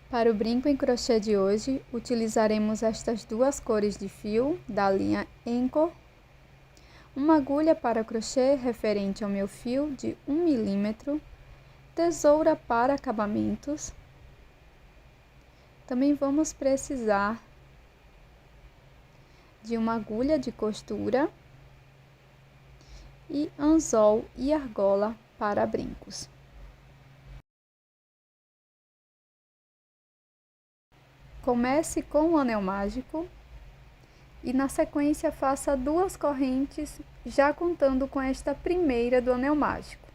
Para o brinco em crochê de hoje, utilizaremos estas duas cores de fio da linha Anchor, uma agulha para crochê referente ao meu fio de 1 milímetro, tesoura para acabamentos. Também vamos precisar de uma agulha de costura e anzol e argola para brincos. Comece com o anel mágico e na sequência faça 2 correntes, já contando com esta primeira do anel mágico.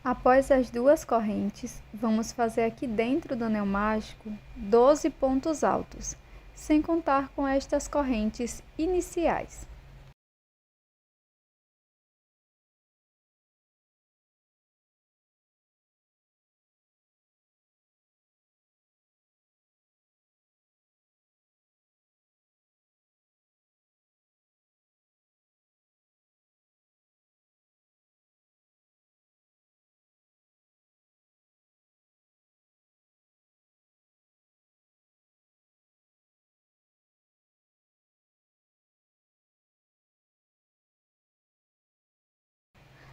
Após as 2 correntes, vamos fazer aqui dentro do anel mágico 12 pontos altos, sem contar com estas correntes iniciais.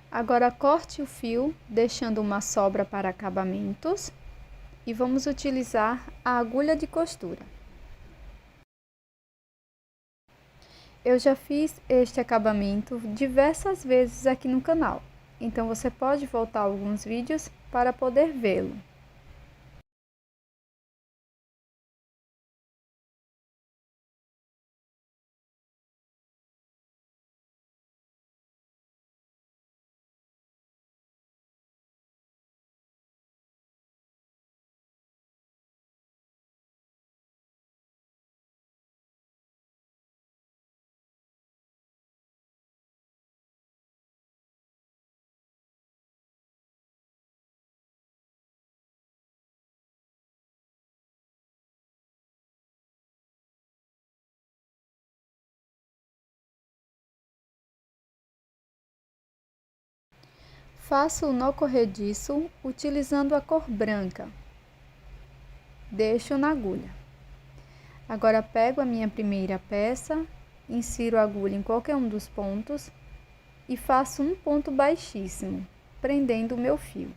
Agora corte o fio, deixando uma sobra para acabamentos, e vamos utilizar a agulha de costura. Eu já fiz este acabamento diversas vezes aqui no canal, então você pode voltar alguns vídeos para poder vê-lo. Faço o nó corrediço utilizando a cor branca. Deixo na agulha. Agora pego a minha primeira peça, insiro a agulha em qualquer um dos pontos e faço um ponto baixíssimo, prendendo o meu fio.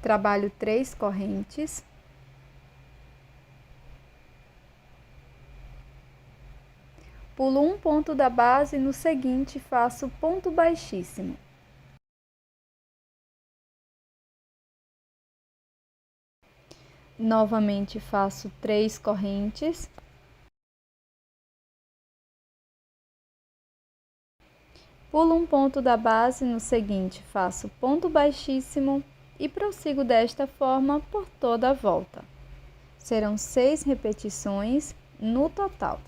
Trabalho 3 correntes. Pulo um ponto da base e no seguinte faço ponto baixíssimo. Novamente faço 3 correntes. Pulo um ponto da base, no seguinte faço ponto baixíssimo e prossigo desta forma por toda a volta. Serão 6 repetições no total.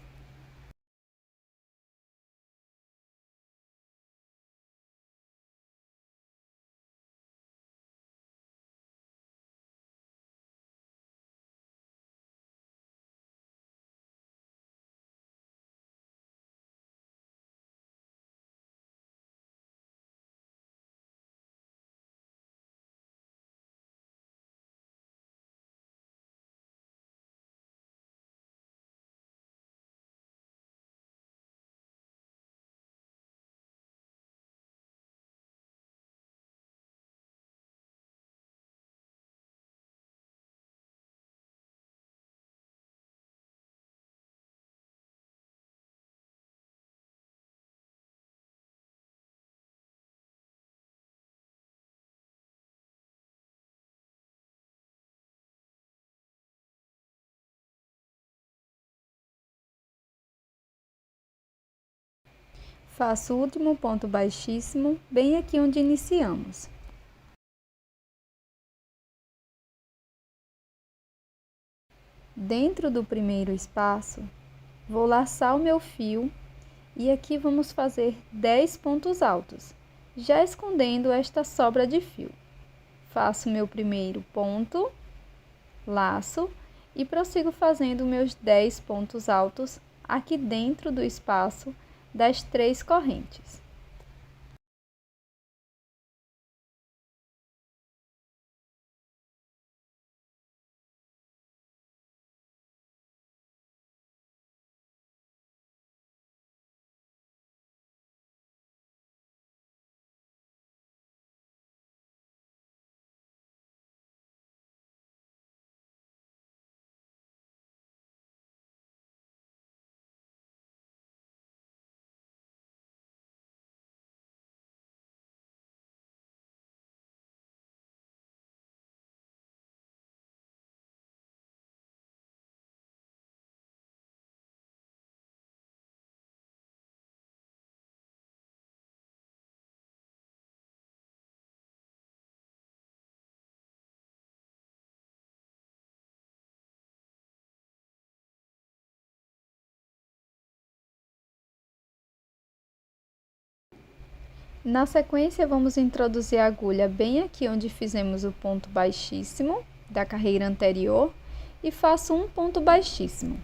Faço o último ponto baixíssimo, bem aqui onde iniciamos. Dentro do primeiro espaço, vou laçar o meu fio e aqui vamos fazer 10 pontos altos, já escondendo esta sobra de fio. Faço meu primeiro ponto, laço e prossigo fazendo meus 10 pontos altos aqui dentro do espaço das 3 correntes. Na sequência, vamos introduzir a agulha bem aqui onde fizemos o ponto baixíssimo da carreira anterior e faço um ponto baixíssimo.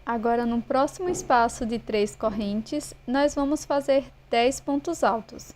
Agora, no próximo espaço de 3 correntes, nós vamos fazer 10 pontos altos.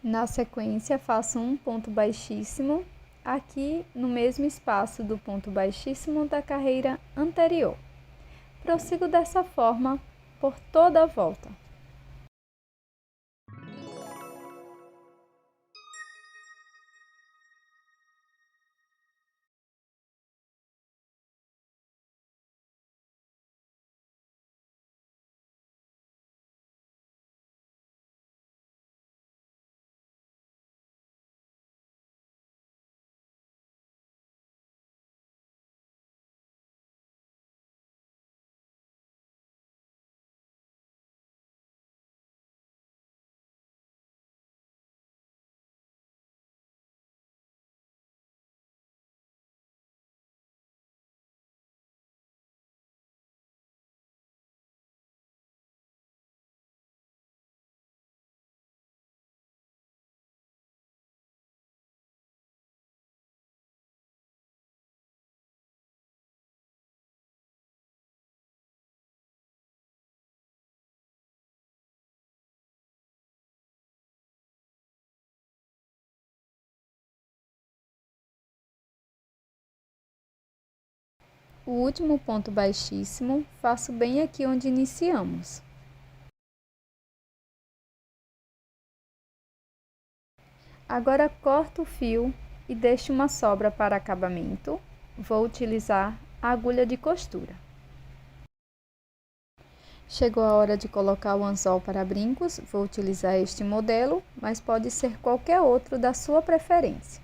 Na sequência, faço um ponto baixíssimo aqui no mesmo espaço do ponto baixíssimo da carreira anterior. Prossigo dessa forma por toda a volta. O último ponto baixíssimo faço bem aqui onde iniciamos. Agora corto o fio e deixo uma sobra para acabamento. Vou utilizar a agulha de costura. Chegou a hora de colocar o anzol para brincos. Vou utilizar este modelo, mas pode ser qualquer outro da sua preferência.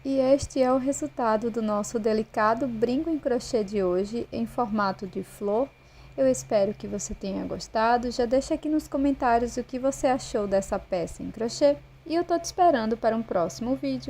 E este é o resultado do nosso delicado brinco em crochê de hoje, em formato de flor. Eu espero que você tenha gostado. Já deixa aqui nos comentários o que você achou dessa peça em crochê. E eu tô te esperando para um próximo vídeo.